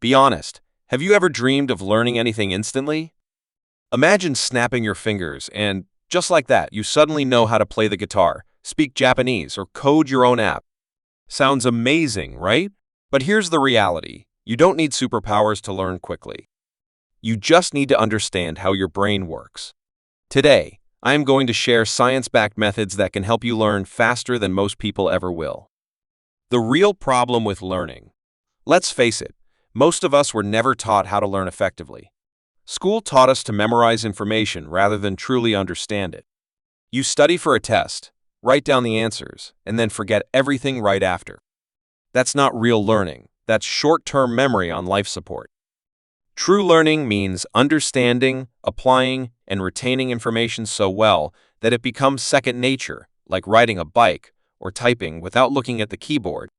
Be honest, have you ever dreamed of learning anything instantly? Imagine snapping your fingers and, just like that, you suddenly know how to play the guitar, speak Japanese, or code your own app. Sounds amazing, right? But here's the reality. You don't need superpowers to learn quickly. You just need to understand how your brain works. Today, I am going to share science-backed methods that can help you learn faster than most people ever will. The real problem with learning. Let's face it, most of us were never taught how to learn effectively. School taught us to memorize information rather than truly understand it. You study for a test, write down the answers, and then forget everything right after. That's not real learning. That's short-term memory on life support. True learning means understanding, applying, and retaining information so well that it becomes second nature, like riding a bike or typing without looking at the keyboard.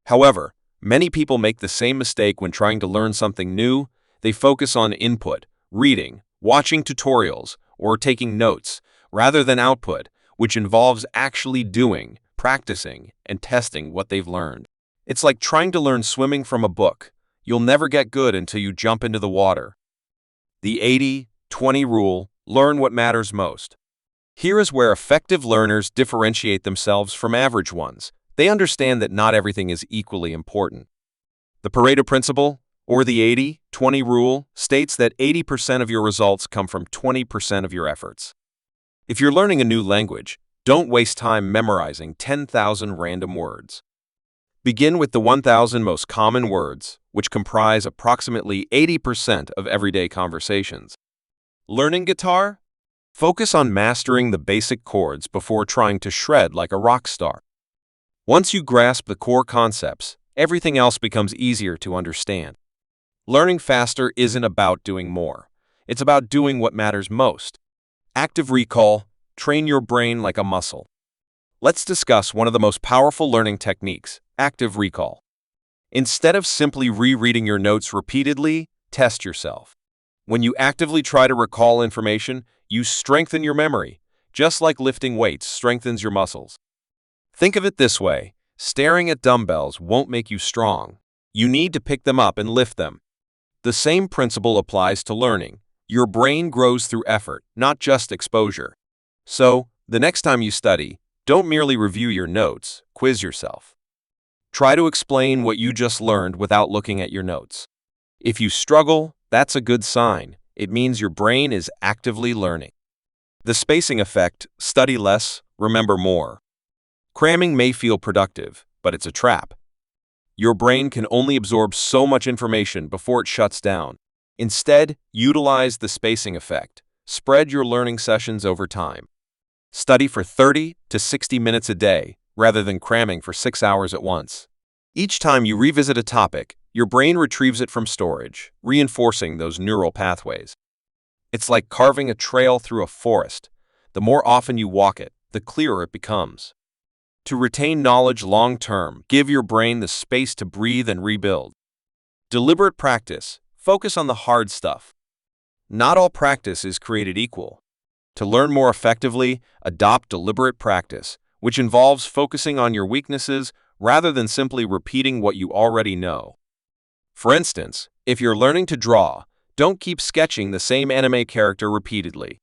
However, many people make the same mistake when trying to learn something new. They focus on input, reading, watching tutorials, or taking notes, rather than output, which involves actually doing, practicing, and testing what they've learned. It's like trying to learn swimming from a book. You'll never get good until you jump into the water. The 80-20 rule: learn what matters most. Here is where effective learners differentiate themselves from average ones. They understand that not everything is equally important. The Pareto principle, or the 80-20 rule, states that 80% of your results come from 20% of your efforts. If you're learning a new language, don't waste time memorizing 10,000 random words. Begin with the 1,000 most common words, which comprise approximately 80% of everyday conversations. Learning guitar? Focus on mastering the basic chords before trying to shred like a rock star. Once you grasp the core concepts, everything else becomes easier to understand. Learning faster isn't about doing more. It's about doing what matters most. Active recall: train your brain like a muscle. Let's discuss one of the most powerful learning techniques, active recall. Instead of simply rereading your notes repeatedly, test yourself. When you actively try to recall information, you strengthen your memory, just like lifting weights strengthens your muscles. Think of it this way: staring at dumbbells won't make you strong. You need to pick them up and lift them. The same principle applies to learning. Your brain grows through effort, not just exposure. So, the next time you study, don't merely review your notes, quiz yourself. Try to explain what you just learned without looking at your notes. If you struggle, that's a good sign. It means your brain is actively learning. The spacing effect: study less, remember more. Cramming may feel productive, but it's a trap. Your brain can only absorb so much information before it shuts down. Instead, utilize the spacing effect. Spread your learning sessions over time. Study for 30 to 60 minutes a day, rather than cramming for 6 hours at once. Each time you revisit a topic, your brain retrieves it from storage, reinforcing those neural pathways. It's like carving a trail through a forest. The more often you walk it, the clearer it becomes. To retain knowledge long-term, give your brain the space to breathe and rebuild. Deliberate practice: focus on the hard stuff. Not all practice is created equal. To learn more effectively, adopt deliberate practice, which involves focusing on your weaknesses rather than simply repeating what you already know. For instance, if you're learning to draw, don't keep sketching the same anime character repeatedly.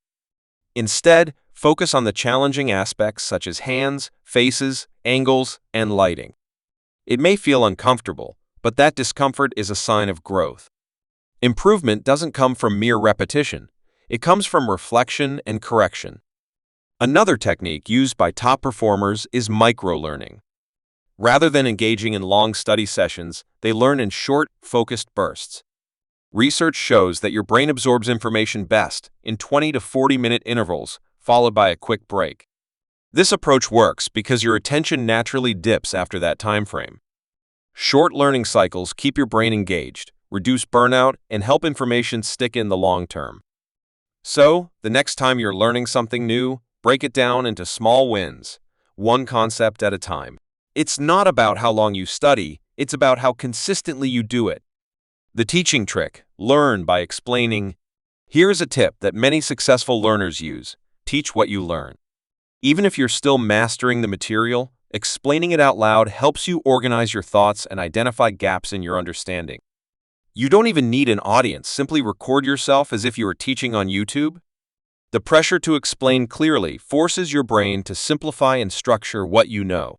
Instead, focus on the challenging aspects such as hands, faces, angles, and lighting. It may feel uncomfortable, but that discomfort is a sign of growth. Improvement doesn't come from mere repetition. It comes from reflection and correction. Another technique used by top performers is microlearning. Rather than engaging in long study sessions, they learn in short, focused bursts. Research shows that your brain absorbs information best in 20 to 40-minute intervals, followed by a quick break. This approach works because your attention naturally dips after that time frame. Short learning cycles keep your brain engaged, reduce burnout, and help information stick in the long term. So, the next time you're learning something new, break it down into small wins, one concept at a time. It's not about how long you study, it's about how consistently you do it. The teaching trick: learn by explaining. Here's a tip that many successful learners use: teach what you learn. Even if you're still mastering the material, explaining it out loud helps you organize your thoughts and identify gaps in your understanding. You don't even need an audience. Simply record yourself as if you were teaching on YouTube. The pressure to explain clearly forces your brain to simplify and structure what you know.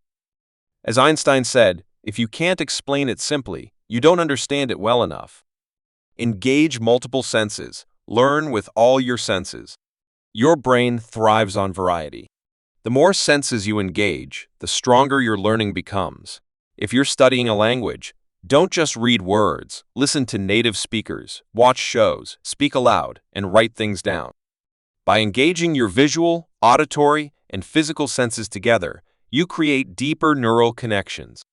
As Einstein said, if you can't explain it simply, you don't understand it well enough. Engage multiple senses. Learn with all your senses. Your brain thrives on variety. The more senses you engage, the stronger your learning becomes. If you're studying a language, don't just read words. Listen to native speakers, watch shows, speak aloud, and write things down. By engaging your visual, auditory, and physical senses together, you create deeper neural connections.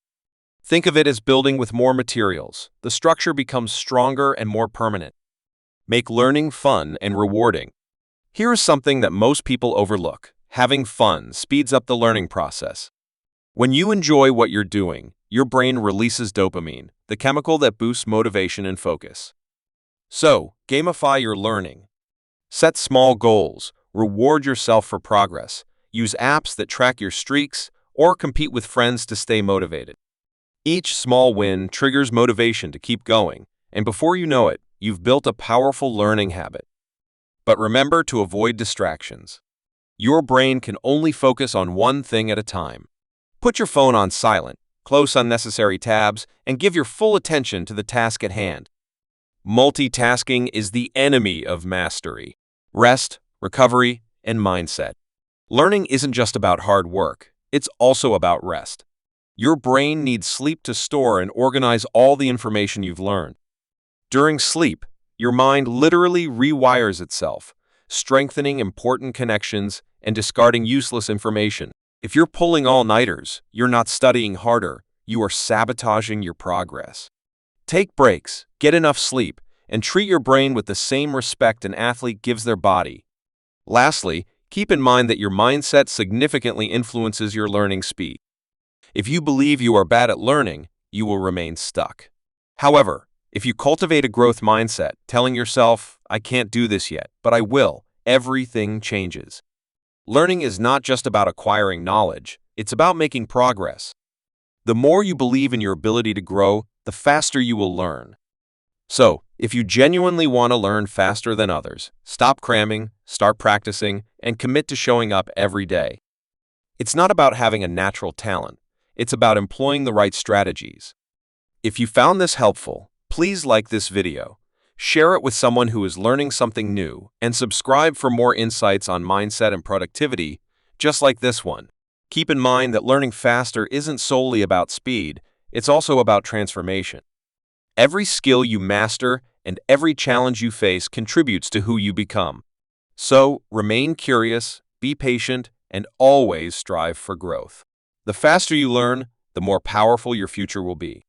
Think of it as building with more materials. The structure becomes stronger and more permanent. Make learning fun and rewarding. Here is something that most people overlook. Having fun speeds up the learning process. When you enjoy what you're doing, your brain releases dopamine, the chemical that boosts motivation and focus. So, gamify your learning. Set small goals, reward yourself for progress, use apps that track your streaks, or compete with friends to stay motivated. Each small win triggers motivation to keep going, and before you know it, you've built a powerful learning habit. But remember to avoid distractions. Your brain can only focus on one thing at a time. Put your phone on silent, close unnecessary tabs, and give your full attention to the task at hand. Multitasking is the enemy of mastery. Rest, recovery, and mindset. Learning isn't just about hard work, it's also about rest. Your brain needs sleep to store and organize all the information you've learned. During sleep, your mind literally rewires itself, strengthening important connections and discarding useless information. If you're pulling all-nighters, you're not studying harder, you are sabotaging your progress. Take breaks, get enough sleep, and treat your brain with the same respect an athlete gives their body. Lastly, keep in mind that your mindset significantly influences your learning speed. If you believe you are bad at learning, you will remain stuck. However, if you cultivate a growth mindset, telling yourself, "I can't do this yet, but I will," everything changes. Learning is not just about acquiring knowledge, it's about making progress. The more you believe in your ability to grow, the faster you will learn. So, if you genuinely want to learn faster than others, stop cramming, start practicing, and commit to showing up every day. It's not about having a natural talent, it's about employing the right strategies. If you found this helpful, please like this video, share it with someone who is learning something new, and subscribe for more insights on mindset and productivity, just like this one. Keep in mind that learning faster isn't solely about speed, it's also about transformation. Every skill you master and every challenge you face contributes to who you become. So, remain curious, be patient, and always strive for growth. The faster you learn, the more powerful your future will be.